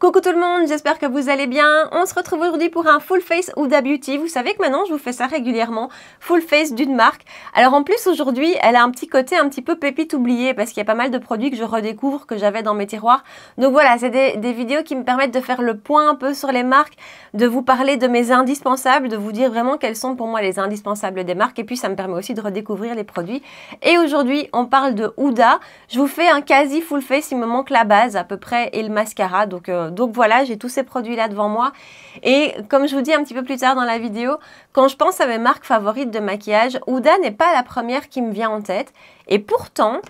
Coucou tout le monde, j'espère que vous allez bien. On se retrouve aujourd'hui pour un full face Huda Beauty. Vous savez que maintenant je vous fais ça régulièrement, full face d'une marque. Alors en plus aujourd'hui, elle a un petit côté un petit peu pépite oubliée parce qu'il y a pas mal de produits que je redécouvre, que j'avais dans mes tiroirs. Donc voilà, c'est des vidéos qui me permettent de faire le point un peu sur les marques, de vous parler de mes indispensables, de vous dire vraiment quels sont pour moi les indispensables des marques. Et puis ça me permet aussi de redécouvrir les produits. Et aujourd'hui, on parle de Huda. Je vous fais un quasi full face, il me manque la base à peu près et le mascara. Donc voilà, j'ai tous ces produits-là devant moi. Et comme je vous dis un petit peu plus tard dans la vidéo, quand je pense à mes marques favorites de maquillage, Huda n'est pas la première qui me vient en tête. Et pourtant,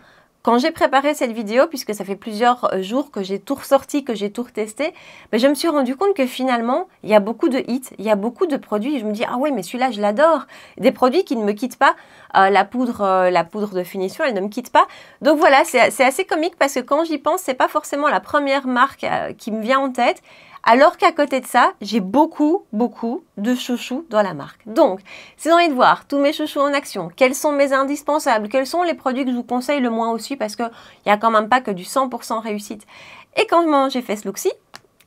quand j'ai préparé cette vidéo, puisque ça fait plusieurs jours que j'ai tout ressorti, que j'ai tout retesté, ben je me suis rendu compte que finalement, il y a beaucoup de hits, il y a beaucoup de produits. Je me dis, ah ouais, mais celui-là, je l'adore. Des produits qui ne me quittent pas. La poudre de finition, elle ne me quitte pas. Donc voilà, c'est assez comique parce que quand j'y pense, c'est pas forcément la première marque qui me vient en tête. Alors qu'à côté de ça, j'ai beaucoup de chouchous dans la marque. Donc, si vous avez envie de voir tous mes chouchous en action, quels sont mes indispensables, quels sont les produits que je vous conseille le moins aussi, parce qu'il n'y a quand même pas que du 100% réussite. Et quand j'ai fait ce look-ci,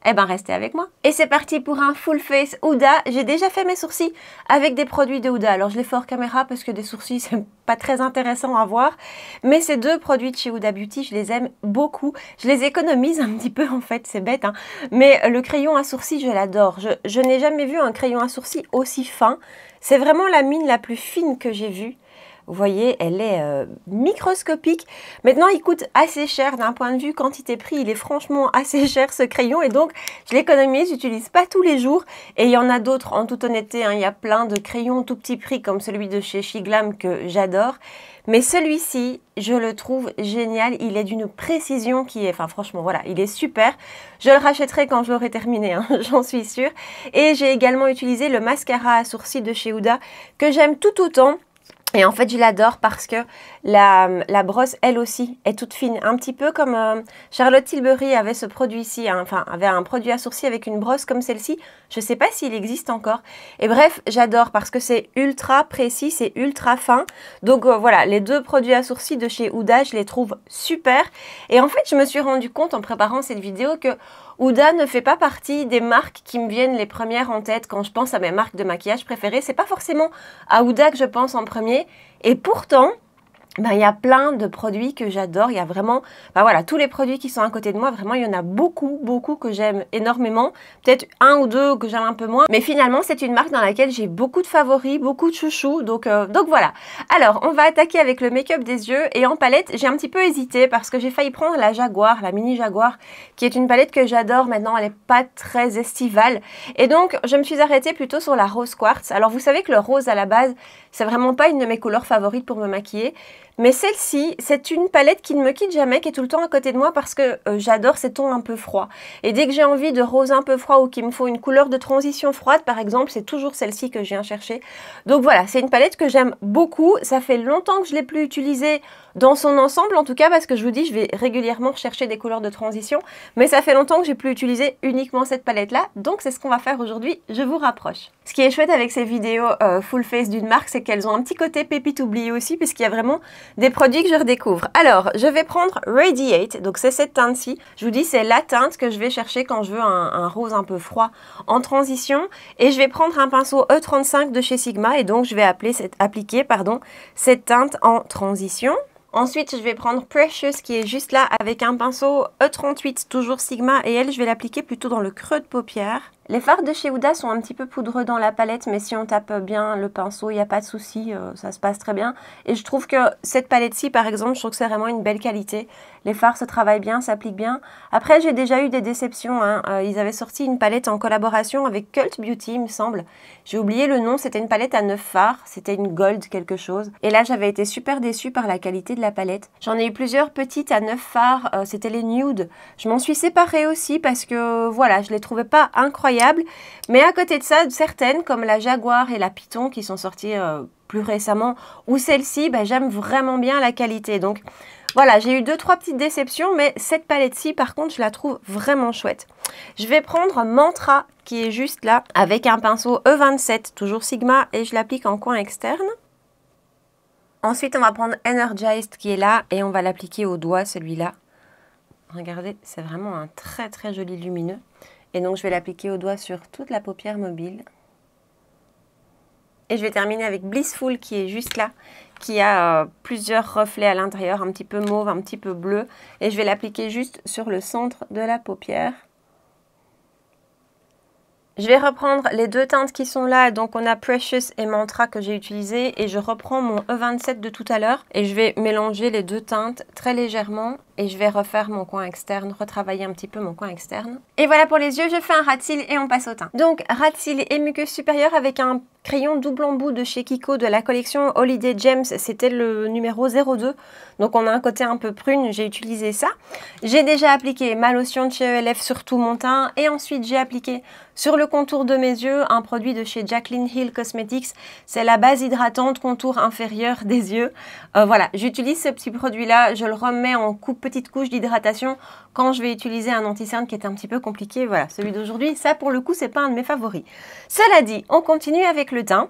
eh ben restez avec moi. Et c'est parti pour un full face Huda. J'ai déjà fait mes sourcils avec des produits de Huda. Alors je les fais hors caméra parce que des sourcils c'est pas très intéressant à voir. Mais ces deux produits de chez Huda Beauty, je les aime beaucoup. Je les économise un petit peu en fait, c'est bête. Hein. Mais le crayon à sourcils, je l'adore. Je n'ai jamais vu un crayon à sourcils aussi fin. C'est vraiment la mine la plus fine que j'ai vue. Vous voyez, elle est microscopique. Maintenant, il coûte assez cher d'un point de vue quantité-prix. Il est franchement assez cher ce crayon et donc je l'économise, je n'utilise pas tous les jours. Et il y en a d'autres, en toute honnêteté, hein, il y a plein de crayons tout petit prix comme celui de chez Shiglam que j'adore. Mais celui-ci, je le trouve génial. Il est d'une précision qui est, enfin franchement, voilà, il est super. Je le rachèterai quand je l'aurai terminé, hein, j'en suis sûre. Et j'ai également utilisé le mascara à sourcils de chez Huda que j'aime tout autant. Et en fait, je l'adore parce que la brosse, elle aussi, est toute fine. Un petit peu comme Charlotte Tilbury avait ce produit-ci, hein, enfin, avait un produit à sourcils avec une brosse comme celle-ci. Je ne sais pas s'il existe encore. Et bref, j'adore parce que c'est ultra précis, c'est ultra fin. Donc voilà, les deux produits à sourcils de chez Huda, je les trouve super. Et en fait, je me suis rendu compte en préparant cette vidéo que Huda ne fait pas partie des marques qui me viennent les premières en tête quand je pense à mes marques de maquillage préférées. C'est pas forcément à Huda que je pense en premier. Et pourtant, ben, il y a plein de produits que j'adore. Il y a vraiment, ben voilà, tous les produits qui sont à côté de moi, vraiment, il y en a beaucoup que j'aime énormément. Peut-être un ou deux que j'aime un peu moins. Mais finalement, c'est une marque dans laquelle j'ai beaucoup de favoris, beaucoup de chouchous. Donc voilà. Alors, on va attaquer avec le make-up des yeux. Et en palette, j'ai un petit peu hésité parce que j'ai failli prendre la Jaguar, la mini Jaguar, qui est une palette que j'adore. Maintenant, elle n'est pas très estivale. Et donc, je me suis arrêtée plutôt sur la Rose Quartz. Alors, vous savez que le rose, à la base, c'est vraiment pas une de mes couleurs favorites pour me maquiller. Mais celle-ci, c'est une palette qui ne me quitte jamais, qui est tout le temps à côté de moi parce que j'adore ces tons un peu froids. Et dès que j'ai envie de rose un peu froid ou qu'il me faut une couleur de transition froide, par exemple, c'est toujours celle-ci que je viens chercher. Donc voilà, c'est une palette que j'aime beaucoup. Ça fait longtemps que je ne l'ai plus utilisée dans son ensemble, en tout cas, parce que je vous dis, je vais régulièrement rechercher des couleurs de transition. Mais ça fait longtemps que j'ai plus utilisé uniquement cette palette-là. Donc c'est ce qu'on va faire aujourd'hui. Je vous rapproche. Ce qui est chouette avec ces vidéos full face d'une marque, c'est qu'elles ont un petit côté pépite oubliée aussi, puisqu'il y a vraiment des produits que je redécouvre. Alors, je vais prendre Radiate, donc c'est cette teinte-ci. Je vous dis, c'est la teinte que je vais chercher quand je veux un rose un peu froid en transition. Et je vais prendre un pinceau E35 de chez Sigma et donc je vais appliquer cette teinte en transition. Ensuite, je vais prendre Precious qui est juste là avec un pinceau E38, toujours Sigma, et elle, je vais l'appliquer plutôt dans le creux de paupière. Les fards de chez Huda sont un petit peu poudreux dans la palette, mais si on tape bien le pinceau, il n'y a pas de souci, ça se passe très bien. Et je trouve que cette palette-ci, par exemple, je trouve que c'est vraiment une belle qualité. Les fards se travaillent bien, s'appliquent bien. Après, j'ai déjà eu des déceptions. Hein. Ils avaient sorti une palette en collaboration avec Cult Beauty, il me semble. J'ai oublié le nom, c'était une palette à 9 fards, c'était une gold quelque chose. Et là, j'avais été super déçue par la qualité de la palette. J'en ai eu plusieurs petites à 9 fards, c'était les nude. Je m'en suis séparée aussi parce que, voilà, je les trouvais pas incroyables. Mais à côté de ça, certaines comme la Jaguar et la Python qui sont sorties plus récemment, ou celle-ci, bah, j'aime vraiment bien la qualité. Donc voilà, j'ai eu 2-3 petites déceptions, mais cette palette-ci, par contre, je la trouve vraiment chouette. Je vais prendre Mantra qui est juste là avec un pinceau E27, toujours Sigma, et je l'applique en coin externe. Ensuite, on va prendre Energized qui est là et on va l'appliquer au doigt, celui-là. Regardez, c'est vraiment un très joli lumineux. Et donc je vais l'appliquer au doigt sur toute la paupière mobile. Et je vais terminer avec Blissful qui est juste là, qui a plusieurs reflets à l'intérieur, un petit peu mauve, un petit peu bleu. Et je vais l'appliquer juste sur le centre de la paupière. Je vais reprendre les deux teintes qui sont là, donc on a Precious et Mantra que j'ai utilisé et je reprends mon E27 de tout à l'heure et je vais mélanger les deux teintes très légèrement et je vais refaire mon coin externe, retravailler un petit peu mon coin externe. Et voilà pour les yeux, je fais un ras de cils et on passe au teint. Donc ras de cils et muqueuse supérieure avec un crayon double embout de chez Kiko de la collection Holiday Gems, c'était le numéro 02. Donc on a un côté un peu prune, j'ai utilisé ça. J'ai déjà appliqué ma lotion de chez ELF sur tout mon teint et ensuite j'ai appliqué sur le contour de mes yeux un produit de chez Jaclyn Hill Cosmetics. C'est la base hydratante contour inférieur des yeux. Voilà, j'utilise ce petit produit là, je le remets en petite couche d'hydratation quand je vais utiliser un anti-cerne qui est un petit peu compliqué. Voilà, celui d'aujourd'hui, ça pour le coup c'est pas un de mes favoris. Cela dit, on continue avec le teint.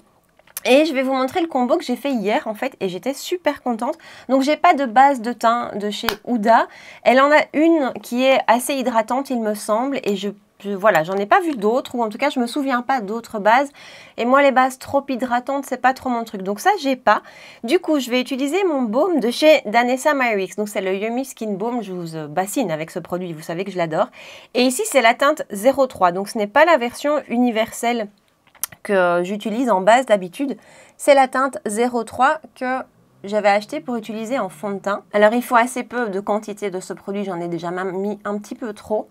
Et je vais vous montrer le combo que j'ai fait hier en fait et j'étais super contente. Donc j'ai pas de base de teint de chez Huda. Elle en a une qui est assez hydratante il me semble et voilà, j'en ai pas vu d'autres ou en tout cas je me souviens pas d'autres bases. Et moi les bases trop hydratantes c'est pas trop mon truc. Donc ça j'ai pas. Du coup je vais utiliser mon baume de chez Danessa Myricks. Donc c'est le Yummy Skin Balm. Je vous bassine avec ce produit, vous savez que je l'adore. Et ici c'est la teinte 03. Donc ce n'est pas la version universelle que j'utilise en base d'habitude, c'est la teinte 03 que j'avais acheté pour utiliser en fond de teint. Alors il faut assez peu de quantité de ce produit, j'en ai déjà même mis un petit peu trop.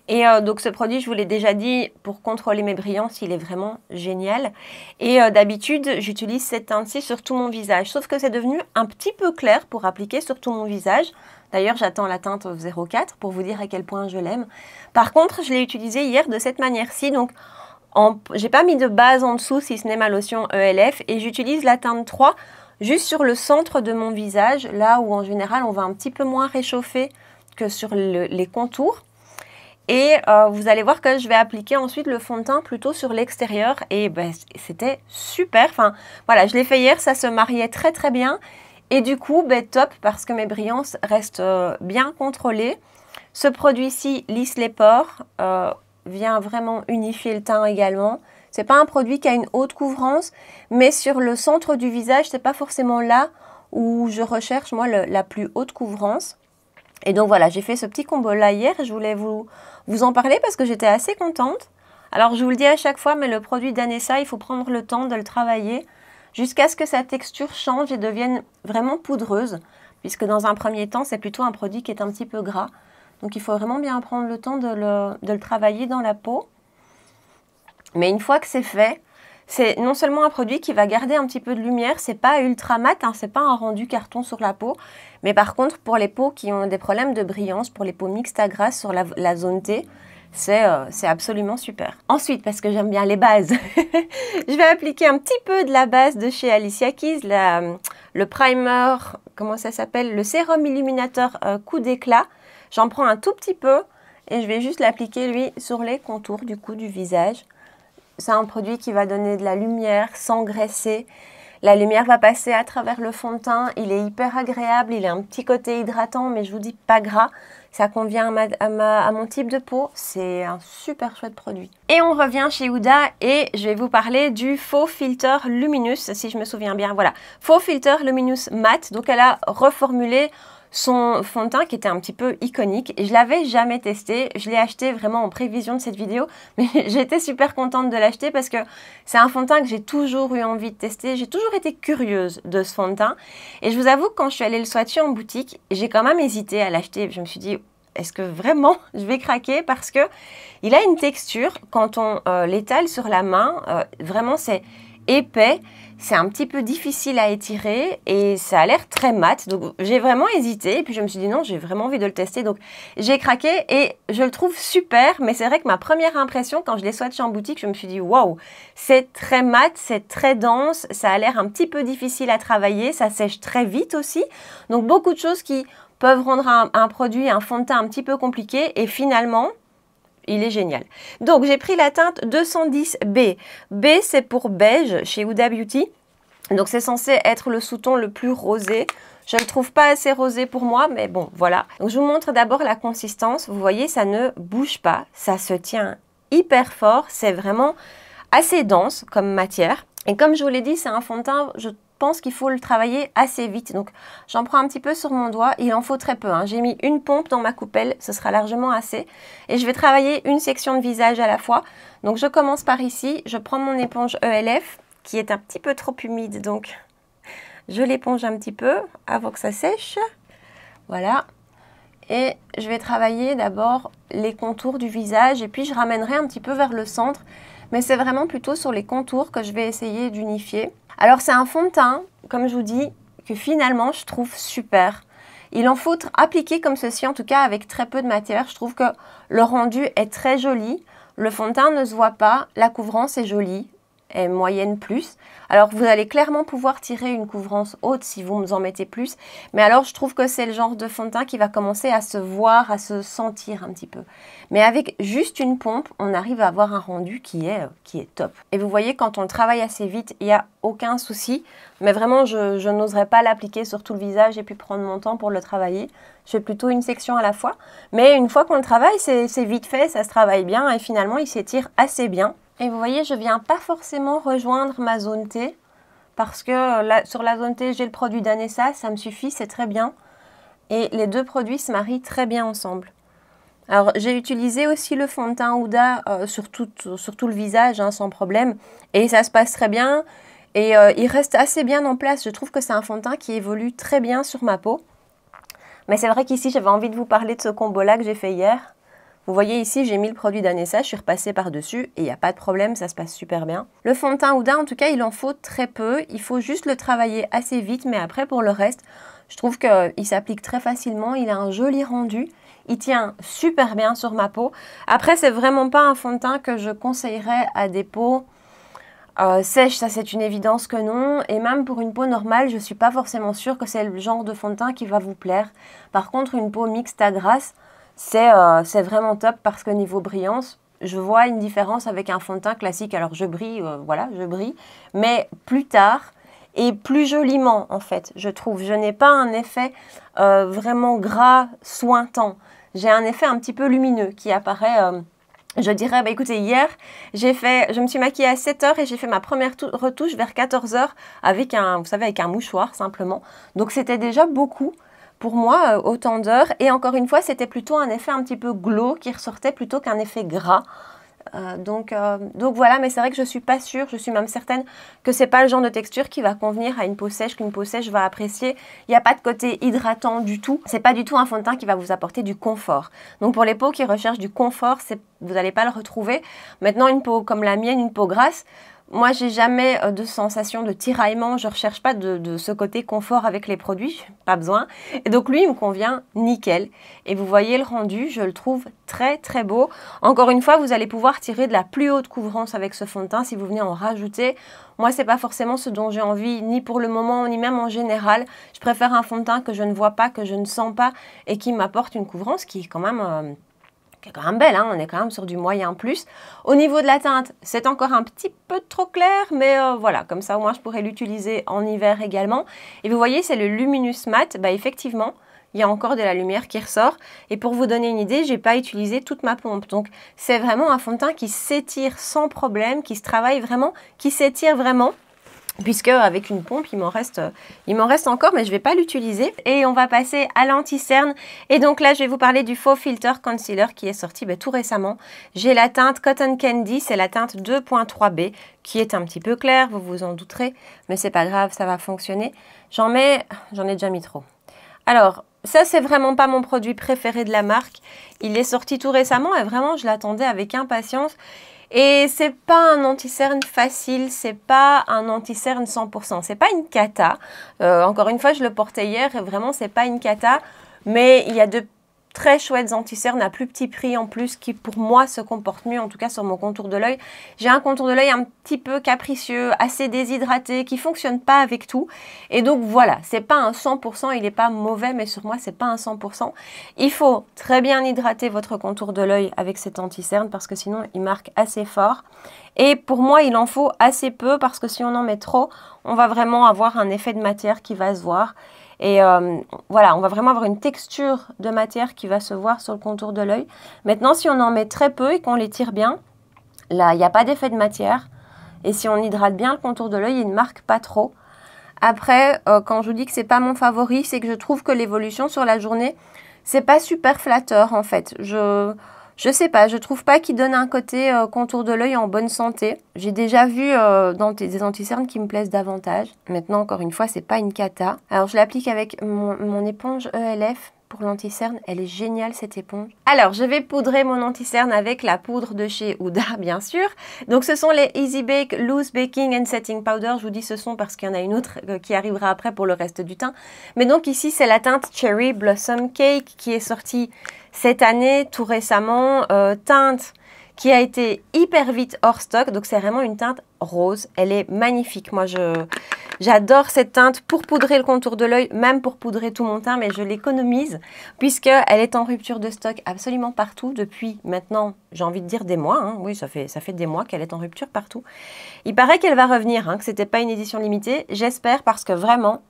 Et donc ce produit, je vous l'ai déjà dit, pour contrôler mes brillances, il est vraiment génial. Et d'habitude, j'utilise cette teinte-ci sur tout mon visage, sauf que c'est devenu un petit peu clair pour appliquer sur tout mon visage. D'ailleurs, j'attends la teinte 04 pour vous dire à quel point je l'aime. Par contre, je l'ai utilisée hier de cette manière-ci, donc j'ai pas mis de base en dessous si ce n'est ma lotion ELF et j'utilise la teinte 3 juste sur le centre de mon visage, là où en général on va un petit peu moins réchauffer que sur les contours. Et vous allez voir que je vais appliquer ensuite le fond de teint plutôt sur l'extérieur et ben, c'était super. Enfin voilà, je l'ai fait hier, ça se mariait très très bien et du coup ben, top parce que mes brillances restent bien contrôlées. Ce produit-ci lisse les pores. Vient vraiment unifier le teint également. C'est pas un produit qui a une haute couvrance, mais sur le centre du visage, c'est pas forcément là où je recherche moi la plus haute couvrance. Et donc voilà, j'ai fait ce petit combo là hier et je voulais vous en parler parce que j'étais assez contente. Alors je vous le dis à chaque fois, mais le produit Danessa, il faut prendre le temps de le travailler jusqu'à ce que sa texture change et devienne vraiment poudreuse, puisque dans un premier temps, c'est plutôt un produit qui est un petit peu gras. Donc il faut vraiment bien prendre le temps de le travailler dans la peau. Mais une fois que c'est fait, c'est non seulement un produit qui va garder un petit peu de lumière, c'est pas ultra mat, hein, c'est pas un rendu carton sur la peau. Mais par contre, pour les peaux qui ont des problèmes de brillance, pour les peaux mixtes à grasse sur la zone T, c'est absolument super. Ensuite, parce que j'aime bien les bases, je vais appliquer un petit peu de la base de chez Alicia Keys, le primer, comment ça s'appelle, le sérum illuminateur coup d'éclat. J'en prends un tout petit peu et je vais juste l'appliquer lui sur les contours du cou du visage. C'est un produit qui va donner de la lumière sans graisser. La lumière va passer à travers le fond de teint. Il est hyper agréable, il a un petit côté hydratant mais je vous dis pas gras. Ça convient à mon type de peau. C'est un super chouette produit. Et on revient chez Huda et je vais vous parler du Faux Filter Luminous, si je me souviens bien. Voilà, Faux Filter Luminous Matte. Donc elle a reformulé son fond de teint qui était un petit peu iconique. Je l'avais jamais testé, je l'ai acheté vraiment en prévision de cette vidéo, mais j'étais super contente de l'acheter parce que c'est un fond de teint que j'ai toujours eu envie de tester. J'ai toujours été curieuse de ce fond de teint et je vous avoue que quand je suis allée le swatcher en boutique, j'ai quand même hésité à l'acheter. Je me suis dit, est-ce que vraiment je vais craquer? Parce que il a une texture, quand on l'étale sur la main, vraiment c'est épais. C'est un petit peu difficile à étirer et ça a l'air très mat. Donc j'ai vraiment hésité et puis je me suis dit non, j'ai vraiment envie de le tester. Donc j'ai craqué et je le trouve super. Mais c'est vrai que ma première impression quand je l'ai swatché en boutique, je me suis dit waouh, c'est très mat, c'est très dense. Ça a l'air un petit peu difficile à travailler. Ça sèche très vite aussi. Donc beaucoup de choses qui peuvent rendre un produit, un fond de teint un petit peu compliqué. Et finalement, il est génial. Donc, j'ai pris la teinte 210B. B, c'est pour beige chez Huda Beauty. Donc, c'est censé être le sous-ton le plus rosé. Je ne le trouve pas assez rosé pour moi, mais bon, voilà. Donc, je vous montre d'abord la consistance. Vous voyez, ça ne bouge pas. Ça se tient hyper fort, c'est vraiment assez dense comme matière. Et comme je vous l'ai dit, c'est un fond de teint, je pense qu'il faut le travailler assez vite. Donc j'en prends un petit peu sur mon doigt, il en faut très peu. J'ai mis une pompe dans ma coupelle, ce sera largement assez. Et je vais travailler une section de visage à la fois. Donc je commence par ici, je prends mon éponge ELF qui est un petit peu trop humide, donc je l'éponge un petit peu avant que ça sèche. Voilà. Et je vais travailler d'abord les contours du visage et puis je ramènerai un petit peu vers le centre. Mais c'est vraiment plutôt sur les contours que je vais essayer d'unifier. Alors c'est un fond de teint, comme je vous dis, que finalement je trouve super. Il en faut appliquer comme ceci, en tout cas avec très peu de matière. Je trouve que le rendu est très joli. Le fond de teint ne se voit pas, la couvrance est jolie. Est moyenne plus. Alors vous allez clairement pouvoir tirer une couvrance haute si vous en mettez plus, mais alors je trouve que c'est le genre de fond de teint qui va commencer à se voir, à se sentir un petit peu. Mais avec juste une pompe, on arrive à avoir un rendu qui est top. Et vous voyez, quand on le travaille assez vite, il n'y a aucun souci, mais vraiment je n'oserais pas l'appliquer sur tout le visage et puis prendre mon temps pour le travailler. Je fais plutôt une section à la fois, mais une fois qu'on le travaille, c'est vite fait, ça se travaille bien et finalement il s'étire assez bien. Et vous voyez, je ne viens pas forcément rejoindre ma zone T parce que sur la zone T, j'ai le produit d'Anessa, ça me suffit, c'est très bien. Et les deux produits se marient très bien ensemble. Alors, j'ai utilisé aussi le fond de teint Huda sur tout le visage, sans problème. Et ça se passe très bien. Et il reste assez bien en place. Je trouve que c'est un fond de teint qui évolue très bien sur ma peau. Mais c'est vrai qu'ici, j'avais envie de vous parler de ce combo-là que j'ai fait hier. Vous voyez ici, j'ai mis le produit d'Anessa, je suis repassée par-dessus et il n'y a pas de problème, ça se passe super bien. Le fond de teint Huda, en tout cas, il en faut très peu. Il faut juste le travailler assez vite, mais après, pour le reste, je trouve qu'il s'applique très facilement. Il a un joli rendu. Il tient super bien sur ma peau. Après, c'est vraiment pas un fond de teint que je conseillerais à des peaux sèches, ça c'est une évidence que non. Et même pour une peau normale, je ne suis pas forcément sûre que c'est le genre de fond de teint qui va vous plaire. Par contre, une peau mixte à grasse, c'est vraiment top parce que niveau brillance, je vois une différence avec un fond de teint classique. Alors je brille, voilà, je brille, mais plus tard et plus joliment en fait, je trouve. Je n'ai pas un effet vraiment gras, sointant. J'ai un effet un petit peu lumineux qui apparaît... je dirais, bah écoutez, hier, je me suis maquillée à 7 h et j'ai fait ma première retouche vers 14 h avec vous savez, avec un mouchoir simplement. Donc c'était déjà beaucoup. Pour moi, autant d'heures. Et encore une fois, c'était plutôt un effet un petit peu glow qui ressortait plutôt qu'un effet gras. Donc voilà, mais c'est vrai que je ne suis pas sûre, je suis même certaine que ce n'est pas le genre de texture qui va convenir à une peau sèche, qu'une peau sèche va apprécier. Il n'y a pas de côté hydratant du tout. Ce n'est pas du tout un fond de teint qui va vous apporter du confort. Donc pour les peaux qui recherchent du confort, vous n'allez pas le retrouver. Maintenant, une peau comme la mienne, une peau grasse, moi, j'ai jamais de sensation de tiraillement. Je ne recherche pas de ce côté confort avec les produits. Pas besoin. Et donc, lui, il me convient nickel. Et vous voyez le rendu, je le trouve très, très beau. Encore une fois, vous allez pouvoir tirer de la plus haute couvrance avec ce fond de teint si vous venez en rajouter. Moi, ce n'est pas forcément ce dont j'ai envie, ni pour le moment, ni même en général. Je préfère un fond de teint que je ne vois pas, que je ne sens pas et qui m'apporte une couvrance qui est quand même... quand même belle, on est quand même sur du moyen plus. Au niveau de la teinte, c'est encore un petit peu trop clair, mais voilà, comme ça au moins je pourrais l'utiliser en hiver également. Et vous voyez, c'est le Luminous Matte, effectivement, il y a encore de la lumière qui ressort. Et pour vous donner une idée, je n'ai pas utilisé toute ma pompe. Donc c'est vraiment un fond de teint qui s'étire sans problème, qui se travaille vraiment, qui s'étire vraiment. Puisque avec une pompe, il m'en reste encore, mais je ne vais pas l'utiliser. Et on va passer à l'anti-cerne. Et donc là, je vais vous parler du Faux Filter Concealer qui est sorti tout récemment. J'ai la teinte Cotton Candy, c'est la teinte 2.3B, qui est un petit peu claire, vous vous en douterez. Mais c'est pas grave, ça va fonctionner. J'en ai déjà mis trop. Alors, ça, c'est vraiment pas mon produit préféré de la marque. Il est sorti tout récemment et vraiment, je l'attendais avec impatience. Et c'est pas un anti-cerne facile, c'est pas un anti-cerne 100%, c'est pas une cata. Encore une fois, je le portais hier et vraiment c'est pas une cata, mais il y a de très chouettes anti-cernes à plus petit prix en plus qui pour moi se comportent mieux, en tout cas sur mon contour de l'œil. J'ai un contour de l'œil un petit peu capricieux, assez déshydraté, qui fonctionne pas avec tout. Et donc voilà, c'est pas un 100%, il n'est pas mauvais, mais sur moi c'est pas un 100%. Il faut très bien hydrater votre contour de l'œil avec cet anti-cerne parce que sinon il marque assez fort. Et pour moi, il en faut assez peu parce que si on en met trop, on va vraiment avoir un effet de matière qui va se voir. Et voilà, on va vraiment avoir une texture de matière qui va se voir sur le contour de l'œil. Maintenant, si on en met très peu et qu'on les tire bien, Là, il n'y a pas d'effet de matière. Et si on hydrate bien le contour de l'œil, il ne marque pas trop. Après, quand je vous dis que c'est pas mon favori, c'est que je trouve que l'évolution sur la journée, c'est pas super flatteur en fait. Je sais pas, je trouve pas qu'il donne un côté contour de l'œil en bonne santé. J'ai déjà vu dans des anti-cernes qui me plaisent davantage. Maintenant, encore une fois, c'est pas une cata. Alors, je l'applique avec mon éponge ELF. Pour l'anti-cerne, elle est géniale cette éponge. Alors, je vais poudrer mon anti-cerne avec la poudre de chez Huda, bien sûr. Donc, ce sont les Easy Bake Loose Baking and Setting Powder. Je vous dis ce sont parce qu'il y en a une autre qui arrivera après pour le reste du teint. Mais donc ici, c'est la teinte Cherry Blossom Cake qui est sortie cette année, tout récemment. Teinte qui a été hyper vite hors stock. Donc, c'est vraiment une teinte rose. Elle est magnifique. Moi, j'adore cette teinte pour poudrer le contour de l'œil, même pour poudrer tout mon teint, mais je l'économise puisqu'elle est en rupture de stock absolument partout depuis maintenant, j'ai envie de dire des mois. Hein. Oui, ça fait des mois qu'elle est en rupture partout. Il paraît qu'elle va revenir, hein, que ce n'était pas une édition limitée. J'espère parce que vraiment,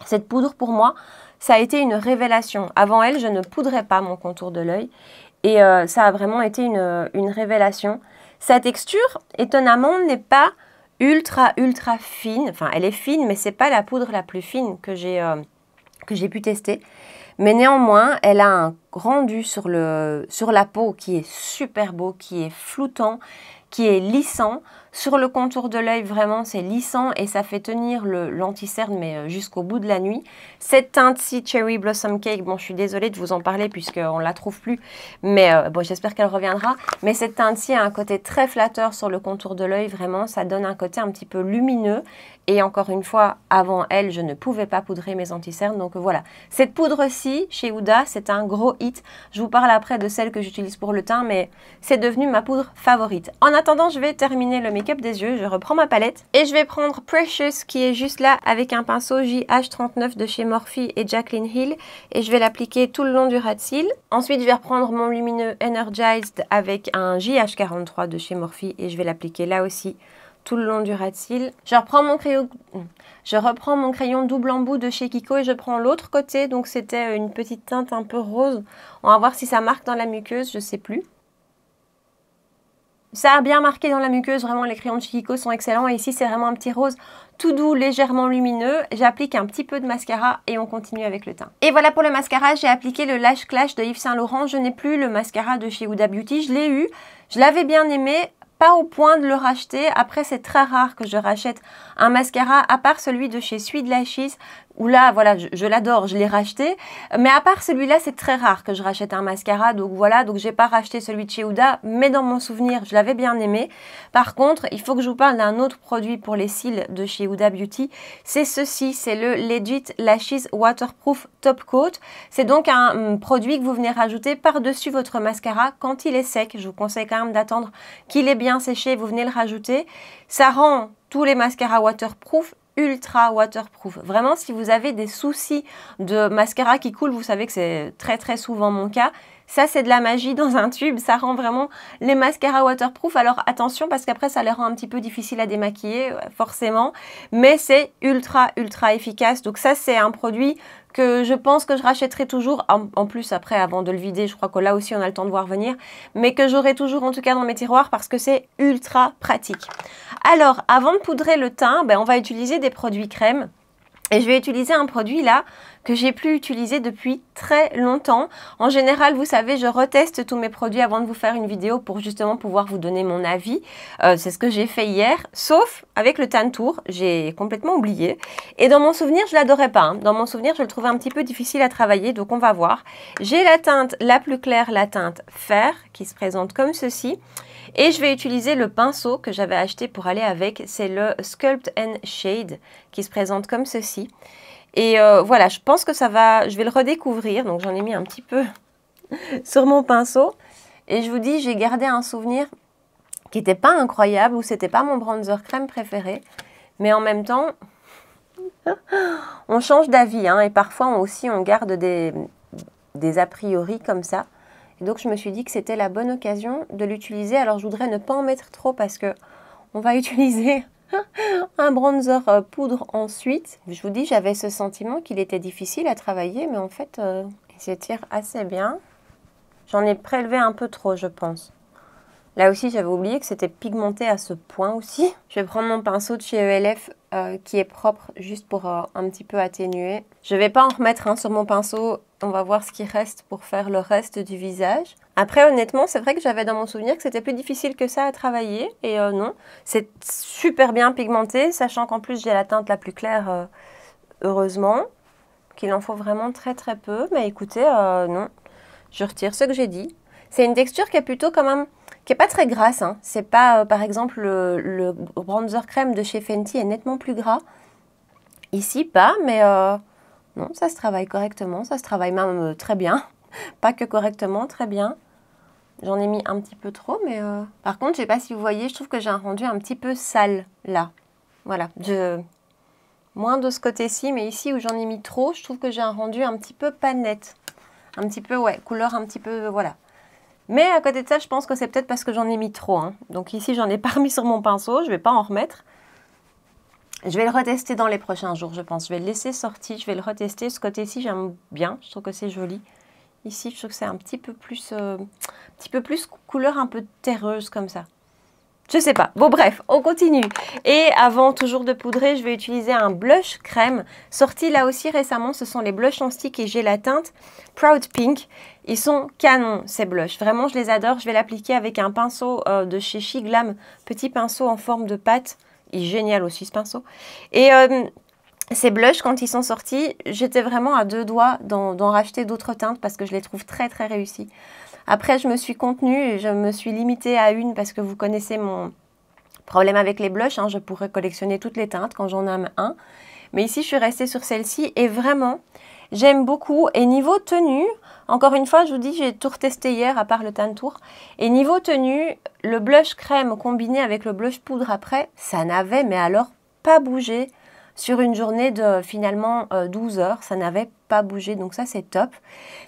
cette poudre pour moi, ça a été une révélation. Avant elle, je ne poudrais pas mon contour de l'œil et ça a vraiment été une révélation. Sa texture, étonnamment, n'est pas ultra fine. Enfin, elle est fine, mais c'est pas la poudre la plus fine que j'ai pu tester. Mais néanmoins, elle a un rendu sur la peau qui est super beau, qui est floutant, qui est lissant. Sur le contour de l'œil, vraiment, c'est lissant et ça fait tenir l'anti-cerne, mais jusqu'au bout de la nuit. Cette teinte-ci, Cherry Blossom Cake, bon, je suis désolée de vous en parler puisqu'on ne la trouve plus, mais bon, j'espère qu'elle reviendra. Mais cette teinte-ci a un côté très flatteur sur le contour de l'œil, vraiment, ça donne un côté un petit peu lumineux. Et encore une fois, avant elle, je ne pouvais pas poudrer mes anti-cernes, donc voilà. Cette poudre-ci, chez Huda, c'est un gros hit. Je vous parle après de celle que j'utilise pour le teint, mais c'est devenu ma poudre favorite. En attendant, je vais terminer le make-up des yeux. Je reprends ma palette et je vais prendre Precious qui est juste là avec un pinceau JH39 de chez Morphe et Jaclyn Hill et je vais l'appliquer tout le long du ras de cils. Ensuite, je vais reprendre mon lumineux Energized avec un JH43 de chez Morphe et je vais l'appliquer là aussi tout le long du ras de cils. Je reprends mon crayon double embout de chez Kiko et je prends l'autre côté. Donc c'était une petite teinte un peu rose. On va voir si ça marque dans la muqueuse, je sais plus. Ça a bien marqué dans la muqueuse, vraiment les crayons de chez Kiko sont excellents. Et ici c'est vraiment un petit rose tout doux, légèrement lumineux. J'applique un petit peu de mascara et on continue avec le teint. Et voilà pour le mascara, j'ai appliqué le Lash Clash de Yves Saint Laurent. Je n'ai plus le mascara de chez Huda Beauty, je l'ai eu, je l'avais bien aimé. Pas au point de le racheter. Après, c'est très rare que je rachète un mascara, à part celui de chez Sweet Lashes, où là, voilà, je l'adore, je l'ai racheté. Mais à part celui-là, c'est très rare que je rachète un mascara. Donc voilà, donc j'ai pas racheté celui de chez Huda, mais dans mon souvenir, je l'avais bien aimé. Par contre, il faut que je vous parle d'un autre produit pour les cils de chez Huda Beauty. C'est ceci, c'est le Legit Lashes Waterproof Top Coat. C'est donc un produit que vous venez rajouter par-dessus votre mascara quand il est sec. Je vous conseille quand même d'attendre qu'il est bien séché, vous venez le rajouter. Ça rend tous les mascaras waterproof ultra waterproof. Vraiment, si vous avez des soucis de mascara qui coule, vous savez que c'est très souvent mon cas. Ça, c'est de la magie dans un tube. Ça rend vraiment les mascaras waterproof. Alors, attention, parce qu'après, ça les rend un petit peu difficiles à démaquiller, forcément. Mais c'est ultra efficace. Donc ça, c'est un produit que je pense que je rachèterai toujours. En plus, après, avant de le vider, je crois que là aussi, on a le temps de voir venir. Mais que j'aurai toujours, en tout cas, dans mes tiroirs parce que c'est ultra pratique. Alors, avant de poudrer le teint, on va utiliser des produits crème. Et je vais utiliser un produit là que j'ai plus utilisé depuis très longtemps. En général, vous savez, je reteste tous mes produits avant de vous faire une vidéo pour justement pouvoir vous donner mon avis. C'est ce que j'ai fait hier, sauf avec le Tantour, j'ai complètement oublié. Et dans mon souvenir, je l'adorais pas. Hein. Dans mon souvenir, je le trouvais un petit peu difficile à travailler, donc on va voir. J'ai la teinte la plus claire, la teinte Fer, qui se présente comme ceci. Et je vais utiliser le pinceau que j'avais acheté pour aller avec, c'est le Sculpt and Shade qui se présente comme ceci. Et voilà, je pense que ça va, je vais le redécouvrir, donc j'en ai mis un petit peu sur mon pinceau. Et je vous dis, j'ai gardé un souvenir qui n'était pas incroyable, ou c'était pas mon bronzer crème préféré. Mais en même temps, on change d'avis, hein, et parfois aussi on garde des a priori comme ça. Et donc je me suis dit que c'était la bonne occasion de l'utiliser. Alors je voudrais ne pas en mettre trop parce que on va utiliser un bronzer poudre ensuite. Je vous dis, j'avais ce sentiment qu'il était difficile à travailler, mais en fait il s'étire assez bien. J'en ai prélevé un peu trop, je pense. Là aussi, j'avais oublié que c'était pigmenté à ce point aussi. Je vais prendre mon pinceau de chez ELF qui est propre, juste pour un petit peu atténuer. Je ne vais pas en remettre un sur mon pinceau. On va voir ce qui reste pour faire le reste du visage. Après, honnêtement, c'est vrai que j'avais dans mon souvenir que c'était plus difficile que ça à travailler. Et non, c'est super bien pigmenté, sachant qu'en plus, j'ai la teinte la plus claire, heureusement. Qu'il en faut vraiment très très peu. Mais écoutez, non, je retire ce que j'ai dit. C'est une texture qui est plutôt quand même, qui n'est pas très grasse. Hein. C'est pas, par exemple, le bronzer crème de chez Fenty est nettement plus gras. Ici, pas, mais non, ça se travaille correctement. Ça se travaille même très bien. Pas que correctement, très bien. J'en ai mis un petit peu trop, mais par contre, je ne sais pas si vous voyez, je trouve que j'ai un rendu un petit peu sale, là. Voilà, moins de ce côté-ci, mais ici où j'en ai mis trop, je trouve que j'ai un rendu un petit peu pas net. Un petit peu, ouais, couleur un petit peu, voilà. Mais à côté de ça, je pense que c'est peut-être parce que j'en ai mis trop. Hein. Donc ici, j'en ai pas remis sur mon pinceau. Je ne vais pas en remettre. Je vais le retester dans les prochains jours, je pense. Je vais le laisser sortir. Je vais le retester. Ce côté-ci, j'aime bien. Je trouve que c'est joli. Ici, je trouve que c'est un petit peu plus couleur un peu terreuse comme ça. Je sais pas. Bon bref, on continue. Et avant toujours de poudrer, je vais utiliser un blush crème. Sorti là aussi récemment, ce sont les blushs en stick et j'ai la teinte Proud Pink. Ils sont canons ces blushs. Vraiment, je les adore. Je vais l'appliquer avec un pinceau de chez She Glam. Petit pinceau en forme de pâte. Il est génial aussi ce pinceau. Et ces blushs, quand ils sont sortis, j'étais vraiment à deux doigts d'en racheter d'autres teintes parce que je les trouve très très réussis. Après, je me suis contenue et je me suis limitée à une parce que vous connaissez mon problème avec les blushs. Hein, je pourrais collectionner toutes les teintes quand j'en aime un. Mais ici, je suis restée sur celle-ci et vraiment, j'aime beaucoup. Et niveau tenue, encore une fois, je vous dis, j'ai tout retesté hier à part le teint tour. Et niveau tenue, le blush crème combiné avec le blush poudre après, ça n'avait, mais alors, pas bougé. Sur une journée de finalement 12 heures, ça n'avait pas bougé, donc ça c'est top.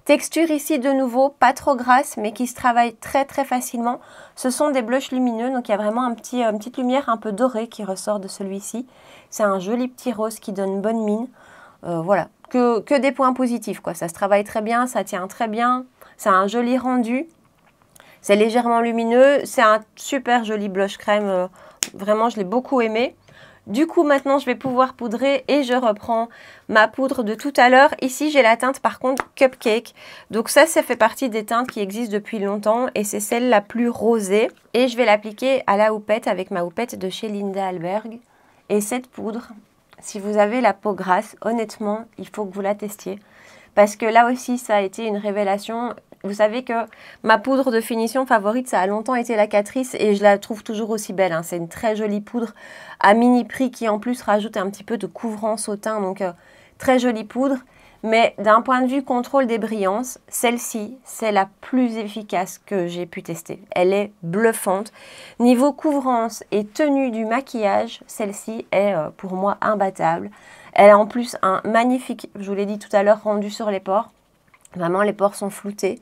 Texture ici de nouveau, pas trop grasse, mais qui se travaille très très facilement. Ce sont des blushs lumineux, donc il y a vraiment une petite lumière un peu dorée qui ressort de celui-ci. C'est un joli petit rose qui donne bonne mine. Voilà, que des points positifs, quoi. Ça se travaille très bien, ça tient très bien, ça a un joli rendu. C'est légèrement lumineux, c'est un super joli blush crème, vraiment je l'ai beaucoup aimé. Du coup, maintenant, je vais pouvoir poudrer et je reprends ma poudre de tout à l'heure. Ici, j'ai la teinte, par contre, Cupcake. Donc ça fait partie des teintes qui existent depuis longtemps et c'est celle la plus rosée. Et je vais l'appliquer à la houppette avec ma houppette de chez Linda Alberg. Et cette poudre, si vous avez la peau grasse, honnêtement, il faut que vous la testiez. Parce que là aussi, ça a été une révélation. Vous savez que ma poudre de finition favorite, ça a longtemps été la Catrice et je la trouve toujours aussi belle. Hein. C'est une très jolie poudre à mini prix qui en plus rajoute un petit peu de couvrance au teint. Donc très jolie poudre. Mais d'un point de vue contrôle des brillances, celle-ci, c'est la plus efficace que j'ai pu tester. Elle est bluffante. Niveau couvrance et tenue du maquillage, celle-ci est pour moi imbattable. Elle a en plus un magnifique, je vous l'ai dit tout à l'heure, rendu sur les pores. Vraiment, les pores sont floutés.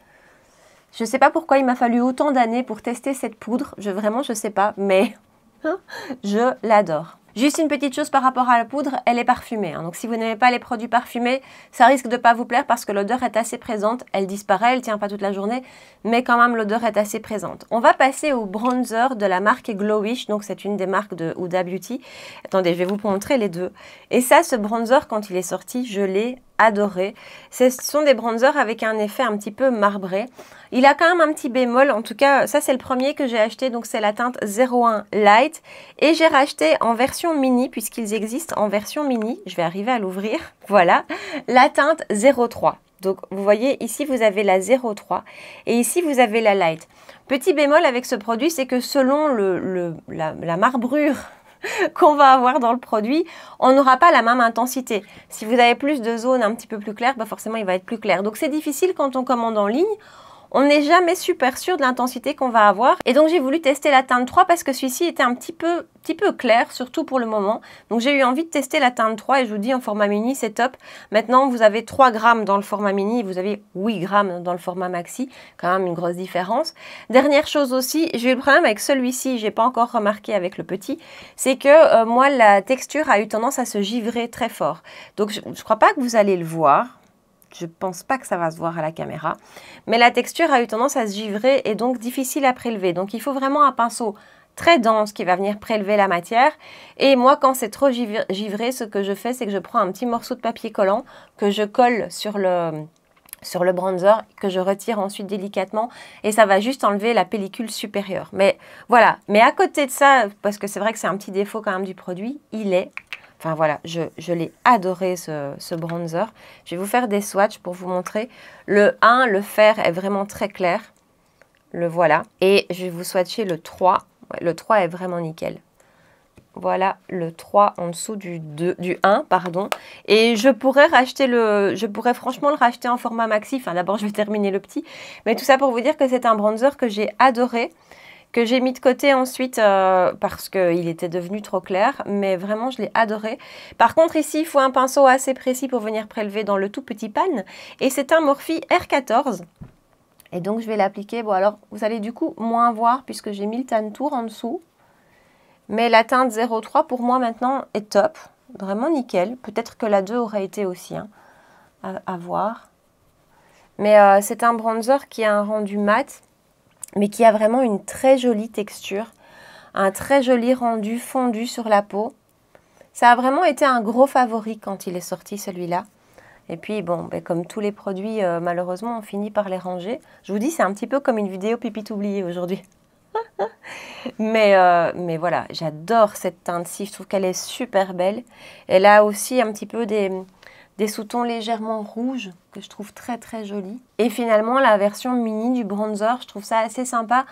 Je ne sais pas pourquoi il m'a fallu autant d'années pour tester cette poudre. Vraiment, je ne sais pas, mais je l'adore. Juste une petite chose par rapport à la poudre, elle est parfumée. Hein. Donc si vous n'aimez pas les produits parfumés, ça risque de ne pas vous plaire parce que l'odeur est assez présente. Elle disparaît, elle ne tient pas toute la journée, mais quand même l'odeur est assez présente. On va passer au bronzer de la marque Glowish. Donc c'est une des marques de Huda Beauty. Attendez, je vais vous montrer les deux. Et ça, ce bronzer, quand il est sorti, je l'ai adoré. Ce sont des bronzers avec un effet un petit peu marbré. Il a quand même un petit bémol, en tout cas ça c'est le premier que j'ai acheté, donc c'est la teinte 01 Light et j'ai racheté en version mini puisqu'ils existent en version mini, je vais arriver à l'ouvrir, voilà, la teinte 03. Donc vous voyez ici vous avez la 03 et ici vous avez la Light. Petit bémol avec ce produit, c'est que selon la marbrure qu'on va avoir dans le produit, on n'aura pas la même intensité. Si vous avez plus de zones un petit peu plus claires, bah forcément il va être plus clair. Donc c'est difficile quand on commande en ligne. On n'est jamais super sûr de l'intensité qu'on va avoir. Et donc j'ai voulu tester la teinte 3 parce que celui-ci était un petit peu clair, surtout pour le moment. Donc j'ai eu envie de tester la teinte 3 et je vous dis en format mini c'est top. Maintenant vous avez 3 grammes dans le format mini et vous avez 8 grammes dans le format maxi. Quand même une grosse différence. Dernière chose aussi, j'ai eu le problème avec celui-ci, j'ai pas encore remarqué avec le petit, c'est que moi la texture a eu tendance à se givrer très fort. Donc je crois pas que vous allez le voir. je pense pas que ça va se voir à la caméra. Mais la texture a eu tendance à se givrer et donc difficile à prélever. Donc il faut vraiment un pinceau très dense qui va venir prélever la matière. Et moi, quand c'est trop givré, ce que je fais, c'est que je prends un petit morceau de papier collant que je colle sur le bronzer, que je retire ensuite délicatement et ça va juste enlever la pellicule supérieure. Mais voilà, mais à côté de ça, parce que c'est vrai que c'est un petit défaut quand même du produit, enfin voilà, je l'ai adoré ce bronzer. Je vais vous faire des swatchs pour vous montrer. Le 1, le fer est vraiment très clair. Le voilà. Et je vais vous swatcher le 3. Ouais, le 3 est vraiment nickel. Voilà le 3 en dessous du 1, pardon. Et je pourrais franchement le racheter en format maxi. Enfin, d'abord, je vais terminer le petit. Mais tout ça pour vous dire que c'est un bronzer que j'ai adoré, que j'ai mis de côté ensuite parce qu'il était devenu trop clair. Mais vraiment, je l'ai adoré. Par contre, ici, il faut un pinceau assez précis pour venir prélever dans le tout petit pan. Et c'est un Morphe R14. Et donc, je vais l'appliquer. Bon, alors, vous allez du coup moins voir puisque j'ai mis le Tan Tour en dessous. Mais la teinte 03 pour moi maintenant est top, vraiment nickel. Peut-être que la 2 aurait été aussi, hein, à voir. Mais c'est un bronzer qui a un rendu mat, mais qui a vraiment une très jolie texture. Un très joli rendu fondu sur la peau. Ça a vraiment été un gros favori quand il est sorti celui-là. Et puis bon, ben, comme tous les produits, malheureusement, on finit par les ranger. Je vous dis, c'est un petit peu comme une vidéo pipi oubliée aujourd'hui. Mais voilà, j'adore cette teinte-ci, je trouve qu'elle est super belle. Elle a aussi un petit peu des sous-tons légèrement rouges que je trouve très très jolis. Et finalement, la version mini du bronzer, je trouve ça assez sympa,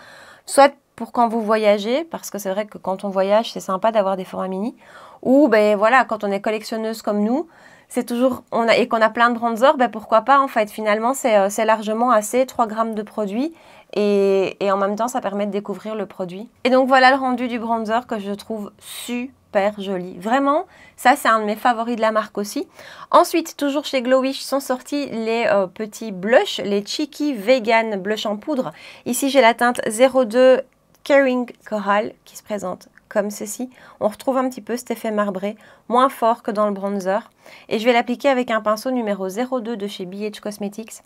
soit pour quand vous voyagez, parce que c'est vrai que quand on voyage, c'est sympa d'avoir des formats mini, ou ben voilà, quand on est collectionneuse comme nous, c'est toujours, et qu'on a plein de bronzers, ben pourquoi pas en fait. Finalement, c'est largement assez, 3 grammes de produit. Et en même temps, ça permet de découvrir le produit. Et donc, voilà le rendu du bronzer que je trouve super joli. Vraiment, ça, c'est un de mes favoris de la marque aussi. Ensuite, toujours chez Glowish, sont sortis les petits blushs, les Cheeky Vegan Blush en poudre. Ici, j'ai la teinte 02 Caring Coral qui se présente comme ceci. On retrouve un petit peu cet effet marbré, moins fort que dans le bronzer. Et je vais l'appliquer avec un pinceau numéro 02 de chez BH Cosmetics.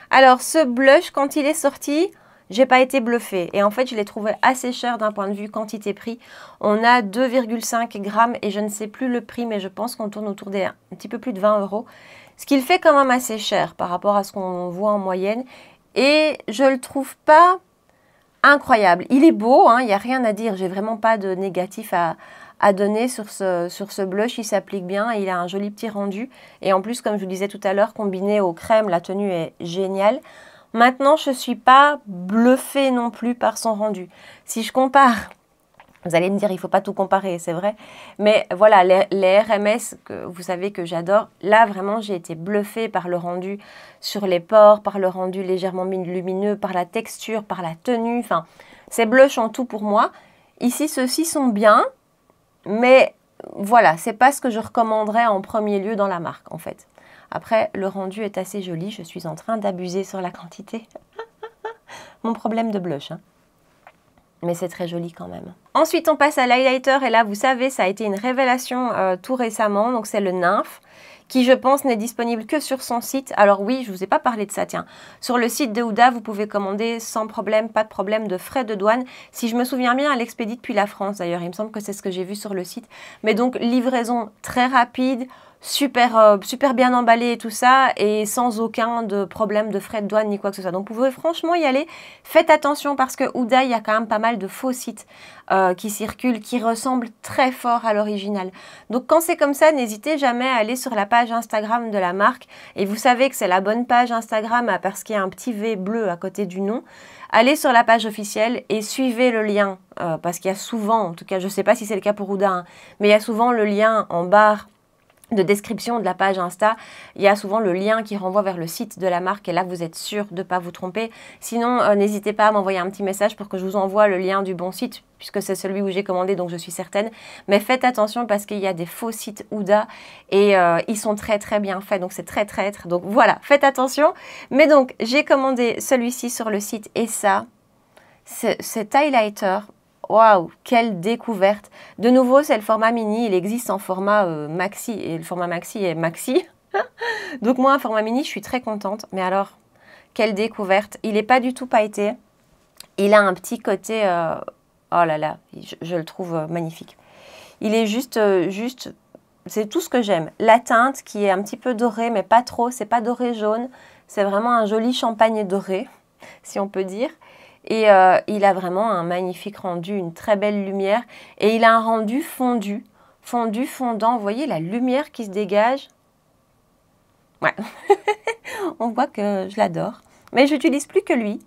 Alors, ce blush, quand il est sorti, j'ai pas été bluffée. Et en fait, je l'ai trouvé assez cher d'un point de vue quantité-prix. On a 2,5 grammes et je ne sais plus le prix, mais je pense qu'on tourne autour des un petit peu plus de 20 €. Ce qui le fait quand même assez cher par rapport à ce qu'on voit en moyenne. Et je le trouve pas incroyable. Il est beau, hein, il n'y a rien à dire. J'ai vraiment pas de négatif à donner sur ce blush. Il s'applique bien, il a un joli petit rendu. Et en plus, comme je vous disais tout à l'heure, combiné aux crèmes, la tenue est géniale. Maintenant, je ne suis pas bluffée non plus par son rendu. Si je compare, vous allez me dire, il ne faut pas tout comparer, c'est vrai. Mais voilà, les RMS, que vous savez que j'adore, là, vraiment, j'ai été bluffée par le rendu sur les pores, par le rendu légèrement lumineux, par la texture, par la tenue. Enfin, c'est blush en tout pour moi. Ici, ceux-ci sont bien, mais voilà, ce n'est pas ce que je recommanderais en premier lieu dans la marque, en fait. Après, le rendu est assez joli. Je suis en train d'abuser sur la quantité. Mon problème de blush, hein. Mais c'est très joli quand même. Ensuite, on passe à l'highlighter. Et là, vous savez, ça a été une révélation tout récemment. Donc, c'est le Nymph, qui, je pense, n'est disponible que sur son site. Alors oui, je ne vous ai pas parlé de ça, tiens. Sur le site de Huda, vous pouvez commander sans problème, pas de problème de frais de douane. Si je me souviens bien, elle expédie depuis la France, d'ailleurs. Il me semble que c'est ce que j'ai vu sur le site. Mais donc, livraison très rapide, super bien emballé et tout ça, et sans aucun problème de frais de douane ni quoi que ce soit. Donc, vous pouvez franchement y aller. Faites attention parce que Huda, il y a quand même pas mal de faux sites qui circulent, qui ressemblent très fort à l'original. Donc, quand c'est comme ça, n'hésitez jamais à aller sur la page Instagram de la marque. Et vous savez que c'est la bonne page Instagram parce qu'il y a un petit V bleu à côté du nom. Allez sur la page officielle et suivez le lien. Parce qu'il y a souvent, en tout cas, je ne sais pas si c'est le cas pour Huda, hein, mais il y a souvent le lien en barre de description de la page Insta, il y a souvent le lien qui renvoie vers le site de la marque et là vous êtes sûr de ne pas vous tromper. Sinon, n'hésitez pas à m'envoyer un petit message pour que je vous envoie le lien du bon site puisque c'est celui où j'ai commandé, donc je suis certaine. Mais faites attention parce qu'il y a des faux sites Huda et ils sont très très bien faits, donc c'est très traître. Donc voilà, faites attention. Mais donc, j'ai commandé celui-ci sur le site et ça, cet highlighter, waouh, quelle découverte! De nouveau, c'est le format mini, il existe en format maxi et le format maxi est maxi. Donc moi, un format mini, je suis très contente. Mais alors, quelle découverte. Il n'est pas du tout pailleté. Il a un petit côté... oh là là, je le trouve magnifique. Il est juste... c'est tout ce que j'aime. La teinte qui est un petit peu dorée, mais pas trop. C'est pas doré jaune. C'est vraiment un joli champagne doré, si on peut dire. Et il a vraiment un magnifique rendu, une très belle lumière. Et il a un rendu fondu. Fondu, fondant. Vous voyez la lumière qui se dégage? Ouais. On voit que je l'adore. Mais je n'utilise plus que lui.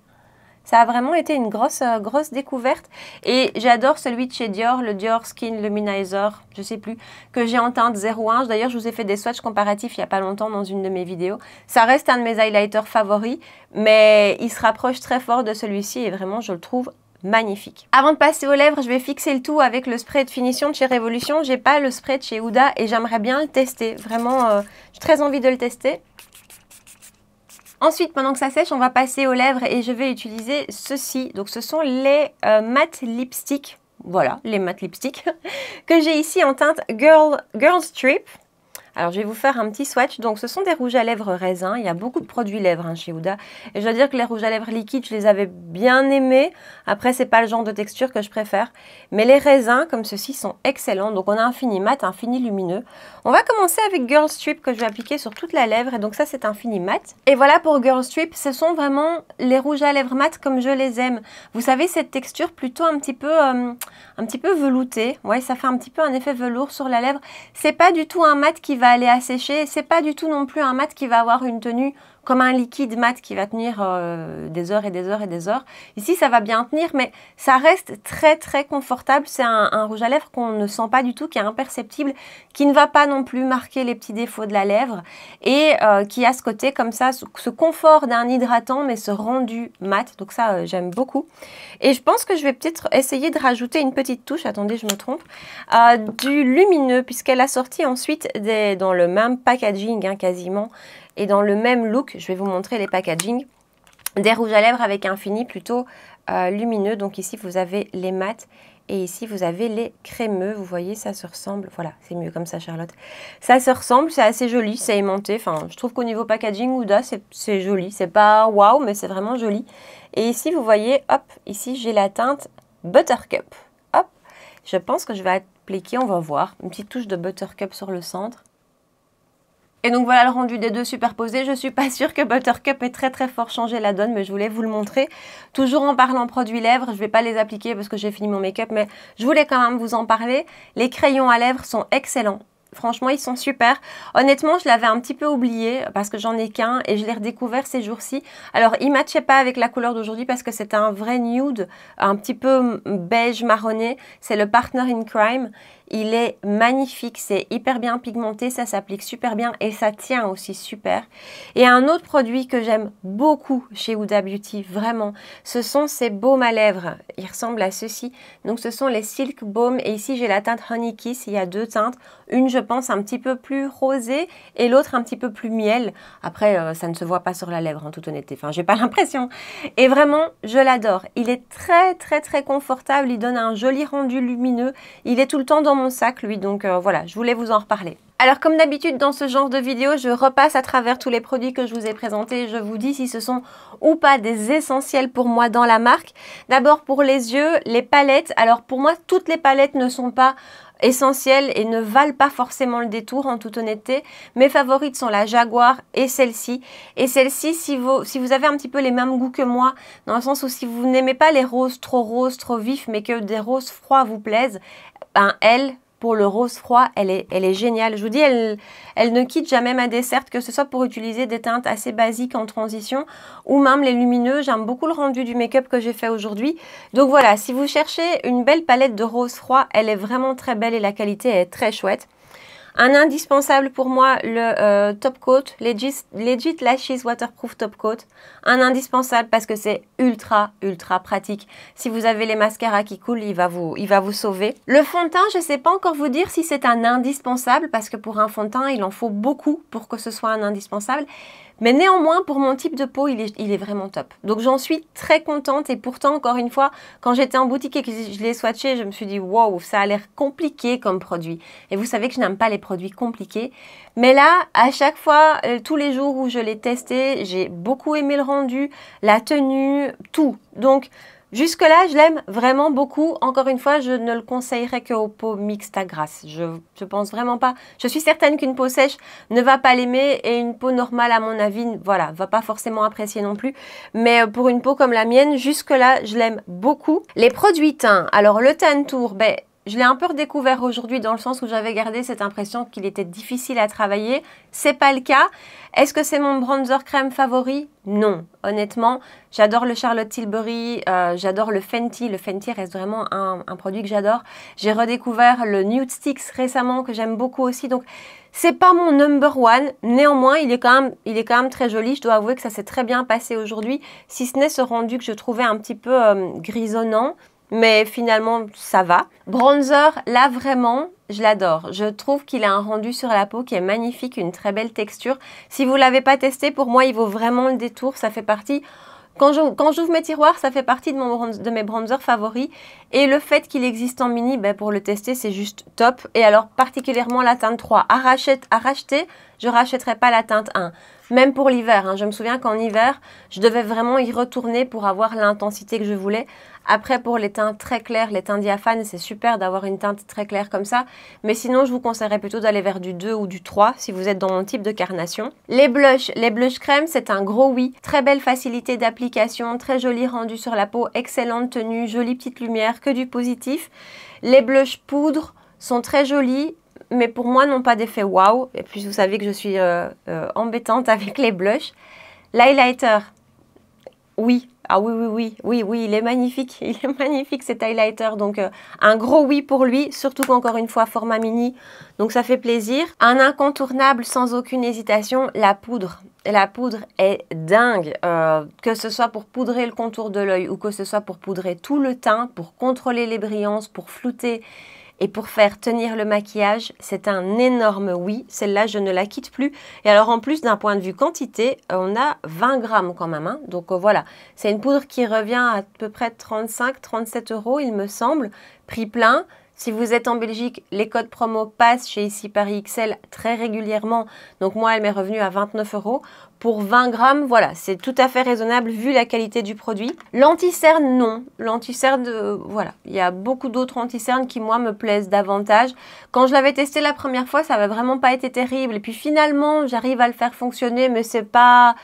Ça a vraiment été une grosse découverte. Et j'adore celui de chez Dior, le Dior Skin Luminizer, je ne sais plus, que j'ai en teinte 01. D'ailleurs, je vous ai fait des swatchs comparatifs il n'y a pas longtemps dans une de mes vidéos. Ça reste un de mes highlighters favoris, mais il se rapproche très fort de celui-ci et vraiment, je le trouve magnifique. Avant de passer aux lèvres, je vais fixer le tout avec le spray de finition de chez Révolution. J'ai pas le spray de chez Huda et j'aimerais bien le tester. Vraiment, j'ai très envie de le tester. Ensuite, pendant que ça sèche, on va passer aux lèvres et je vais utiliser ceci. Donc, ce sont les matte lipsticks. Voilà, les matte lipsticks que j'ai ici en teinte Girls Trip. Alors, je vais vous faire un petit swatch. Donc, ce sont des rouges à lèvres raisin. Il y a beaucoup de produits lèvres chez Huda. Et je dois dire que les rouges à lèvres liquides, je les avais bien aimés. Après, c'est pas le genre de texture que je préfère. Mais les raisins, comme ceci, sont excellents. Donc, on a un fini mat, un fini lumineux. On va commencer avec Girls Trip que je vais appliquer sur toute la lèvre. Et donc, ça, c'est un fini mat. Et voilà pour Girls Trip. Ce sont vraiment les rouges à lèvres mat comme je les aime. Vous savez, cette texture plutôt un petit peu veloutée. Ouais, ça fait un petit peu un effet velours sur la lèvre. C'est pas du tout un mat qui va aller assécher. C'est pas du tout non plus un mat qui va avoir une tenue comme un liquide mat qui va tenir des heures et des heures et des heures. Ici, ça va bien tenir, mais ça reste très très confortable. C'est un rouge à lèvres qu'on ne sent pas du tout, qui est imperceptible, qui ne va pas non plus marquer les petits défauts de la lèvre et qui a ce côté comme ça, ce confort d'un hydratant, mais ce rendu mat. Donc ça, j'aime beaucoup. Et je pense que je vais peut-être essayer de rajouter une petite touche, attendez, je me trompe, du lumineux, puisqu'elle a sorti ensuite dans le même packaging, hein, quasiment, et dans le même look, je vais vous montrer les packaging, des rouges à lèvres avec un fini plutôt lumineux. Donc ici, vous avez les mats et ici, vous avez les crémeux. Vous voyez, ça se ressemble. Voilà, c'est mieux comme ça, Charlotte. Ça se ressemble, c'est assez joli, c'est aimanté. Enfin, je trouve qu'au niveau packaging, Huda, c'est joli. C'est pas waouh, mais c'est vraiment joli. Et ici, vous voyez, hop, ici, j'ai la teinte Buttercup. Hop, je pense que je vais appliquer, on va voir, une petite touche de Buttercup sur le centre. Et donc voilà le rendu des deux superposés. Je ne suis pas sûre que Buttercup ait très très fort changé la donne, mais je voulais vous le montrer. Toujours en parlant produits lèvres, je ne vais pas les appliquer parce que j'ai fini mon make-up, mais je voulais quand même vous en parler. Les crayons à lèvres sont excellents. Franchement, ils sont super. Honnêtement, je l'avais un petit peu oublié parce que j'en ai qu'un et je l'ai redécouvert ces jours-ci. Alors, il ne matchait pas avec la couleur d'aujourd'hui parce que c'est un vrai nude, un petit peu beige marronné. C'est le Partner in Crime. Il est magnifique, c'est hyper bien pigmenté, ça s'applique super bien et ça tient aussi super. Et un autre produit que j'aime beaucoup chez Huda Beauty, vraiment, ce sont ces baumes à lèvres. Ils ressemblent à ceci. Donc ce sont les Silk Balm et ici j'ai la teinte Honey Kiss. Il y a deux teintes. Une, je pense, un petit peu plus rosée et l'autre un petit peu plus miel. Après, ça ne se voit pas sur la lèvre en toute honnêteté. Enfin, j'ai pas l'impression. Et vraiment, je l'adore. Il est très très très confortable. Il donne un joli rendu lumineux. Il est tout le temps dans mon sac lui, donc voilà, je voulais vous en reparler. Alors comme d'habitude dans ce genre de vidéo, je repasse à travers tous les produits que je vous ai présentés, je vous dis si ce sont ou pas des essentiels pour moi dans la marque. D'abord pour les yeux, les palettes. Alors pour moi, toutes les palettes ne sont pas essentielles et ne valent pas forcément le détour en toute honnêteté. Mes favorites sont la Jaguar et celle-ci. Et celle-ci, si vous avez un petit peu les mêmes goûts que moi, dans le sens où si vous n'aimez pas les roses, trop vifs, mais que des roses froids vous plaisent, ben elle, pour le rose froid, elle est géniale. Je vous dis, elle ne quitte jamais ma desserte, que ce soit pour utiliser des teintes assez basiques en transition ou même les lumineux. J'aime beaucoup le rendu du make-up que j'ai fait aujourd'hui. Donc voilà, si vous cherchez une belle palette de rose froid, elle est vraiment très belle et la qualité est très chouette. Un indispensable pour moi, le Top Coat, Legit Lashes Waterproof Top Coat. Un indispensable parce que c'est ultra pratique. Si vous avez les mascaras qui coulent, il va vous sauver. Le fond de teint, je ne sais pas encore vous dire si c'est un indispensable parce que pour un fond de teint, il en faut beaucoup pour que ce soit un indispensable. Mais néanmoins, pour mon type de peau, il est vraiment top. Donc j'en suis très contente et pourtant, encore une fois, quand j'étais en boutique et que je l'ai swatché, je me suis dit, wow, ça a l'air compliqué comme produit. Et vous savez que je n'aime pas les produits compliqués. Mais là, à chaque fois, tous les jours où je l'ai testé, j'ai beaucoup aimé le rendu, la tenue, tout. Donc, jusque-là, je l'aime vraiment beaucoup. Encore une fois, je ne le conseillerais qu'aux peaux mixtes à grasse. Je pense vraiment pas. Je suis certaine qu'une peau sèche ne va pas l'aimer et une peau normale, à mon avis, voilà, va pas forcément apprécier non plus. Mais pour une peau comme la mienne, jusque-là, je l'aime beaucoup. Les produits teints. Alors, le Tan Tour, ben, je l'ai un peu redécouvert aujourd'hui dans le sens où j'avais gardé cette impression qu'il était difficile à travailler. C'est pas le cas. Est-ce que c'est mon bronzer crème favori? Non, honnêtement. J'adore le Charlotte Tilbury, j'adore le Fenty. Le Fenty reste vraiment un produit que j'adore. J'ai redécouvert le Nude Sticks récemment que j'aime beaucoup aussi. Donc, c'est pas mon number one. Néanmoins, il est quand même très joli. Je dois avouer que ça s'est très bien passé aujourd'hui. Si ce n'est ce rendu que je trouvais un petit peu grisonnant. Mais finalement, ça va. Bronzer, là vraiment, je l'adore. Je trouve qu'il a un rendu sur la peau qui est magnifique, une très belle texture. Si vous ne l'avez pas testé, pour moi, il vaut vraiment le détour. Ça fait partie... Quand j'ouvre mes tiroirs, ça fait partie de mes bronzers favoris. Et le fait qu'il existe en mini, ben pour le tester, c'est juste top. Et alors, particulièrement la teinte 3. À racheter, je ne rachèterai pas la teinte 1. Même pour l'hiver. Hein. Je me souviens qu'en hiver, je devais vraiment y retourner pour avoir l'intensité que je voulais. Après, pour les teintes très claires, les teintes diaphanes, c'est super d'avoir une teinte très claire comme ça. Mais sinon, je vous conseillerais plutôt d'aller vers du 2 ou du 3 si vous êtes dans mon type de carnation. Les blushs crème, c'est un gros oui. Très belle facilité d'application, très joli rendu sur la peau, excellente tenue, jolie petite lumière, que du positif. Les blushs poudre sont très jolis, mais pour moi, n'ont pas d'effet waouh. Et puis, vous savez que je suis embêtante avec les blushs. L'highlighter, oui. Ah oui, il est magnifique. Il est magnifique cet highlighter. Donc, un gros oui pour lui, surtout qu'encore une fois, format mini. Donc, ça fait plaisir. Un incontournable, sans aucune hésitation, la poudre. La poudre est dingue. Que ce soit pour poudrer le contour de l'œil ou que ce soit pour poudrer tout le teint, pour contrôler les brillances, pour flouter et pour faire tenir le maquillage, c'est un énorme oui. Celle-là, je ne la quitte plus. Et alors, en plus, d'un point de vue quantité, on a 20 grammes quand même. Hein. Donc, voilà. C'est une poudre qui revient à peu près 35-37 €, il me semble. Prix plein. Si vous êtes en Belgique, les codes promo passent chez Ici Paris XL très régulièrement. Donc, moi, elle m'est revenue à 29 €. Pour 20 grammes, voilà, c'est tout à fait raisonnable vu la qualité du produit. L'anti-cerne, non. L'anti-cerne, voilà, il y a beaucoup d'autres anti-cernes qui, moi, me plaisent davantage. Quand je l'avais testé la première fois, ça n'avait vraiment pas été terrible. Et puis finalement, j'arrive à le faire fonctionner, mais c'est pas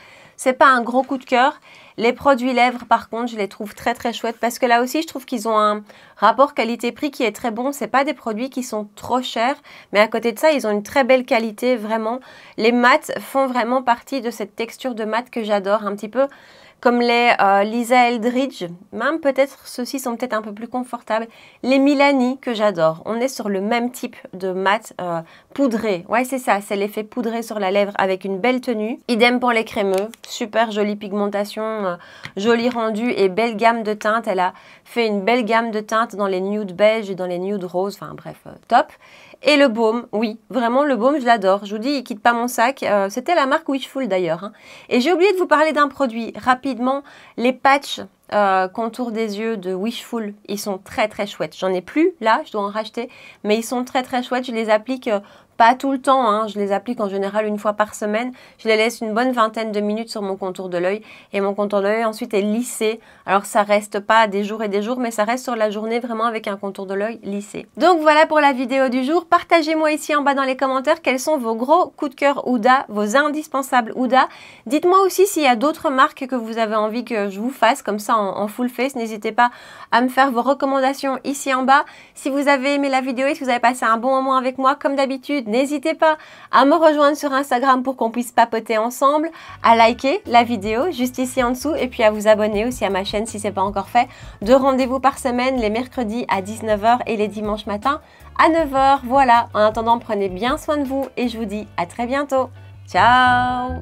un gros coup de cœur. Les produits lèvres, par contre, je les trouve très très chouettes parce que là aussi, je trouve qu'ils ont un rapport qualité-prix qui est très bon. C'est pas des produits qui sont trop chers, mais à côté de ça, ils ont une très belle qualité, vraiment. Les mats font vraiment partie de cette texture de mat que j'adore, un petit peu comme les Lisa Eldridge, même peut-être ceux-ci sont peut-être un peu plus confortables. Les Milani que j'adore, on est sur le même type de mat poudré. Ouais, c'est ça, c'est l'effet poudré sur la lèvre avec une belle tenue. Idem pour les crémeux, super jolie pigmentation, joli rendu et belle gamme de teintes. Elle a fait une belle gamme de teintes dans les nude beige et dans les nude rose, enfin bref, top. Et le baume, oui, vraiment le baume, je l'adore. Je vous dis, il quitte pas mon sac. C'était la marque Wishful d'ailleurs. Hein. Et j'ai oublié de vous parler d'un produit. Rapidement, les patchs contour des yeux de Wishful, ils sont très très chouettes. J'en ai plus là, je dois en racheter. Mais ils sont très très chouettes. Je les applique pas tout le temps. Hein. Je les applique en général une fois par semaine. Je les laisse une bonne vingtaine de minutes sur mon contour de l'œil. Et mon contour de l'œil ensuite est lissé. Alors ça reste pas des jours et des jours, mais ça reste sur la journée vraiment avec un contour de l'œil lissé. Donc voilà pour la vidéo du jour. Partagez-moi ici en bas dans les commentaires quels sont vos gros coups de cœur Huda, vos indispensables Huda. Dites-moi aussi s'il y a d'autres marques que vous avez envie que je vous fasse comme ça en full face. N'hésitez pas à me faire vos recommandations ici en bas. Si vous avez aimé la vidéo et si vous avez passé un bon moment avec moi comme d'habitude, n'hésitez pas à me rejoindre sur Instagram pour qu'on puisse papoter ensemble, à liker la vidéo juste ici en dessous et puis à vous abonner aussi à ma chaîne si ce n'est pas encore fait. 2 rendez-vous par semaine, les mercredis à 19 h et les dimanches matins à 9 h. Voilà, en attendant, prenez bien soin de vous et je vous dis à très bientôt. Ciao!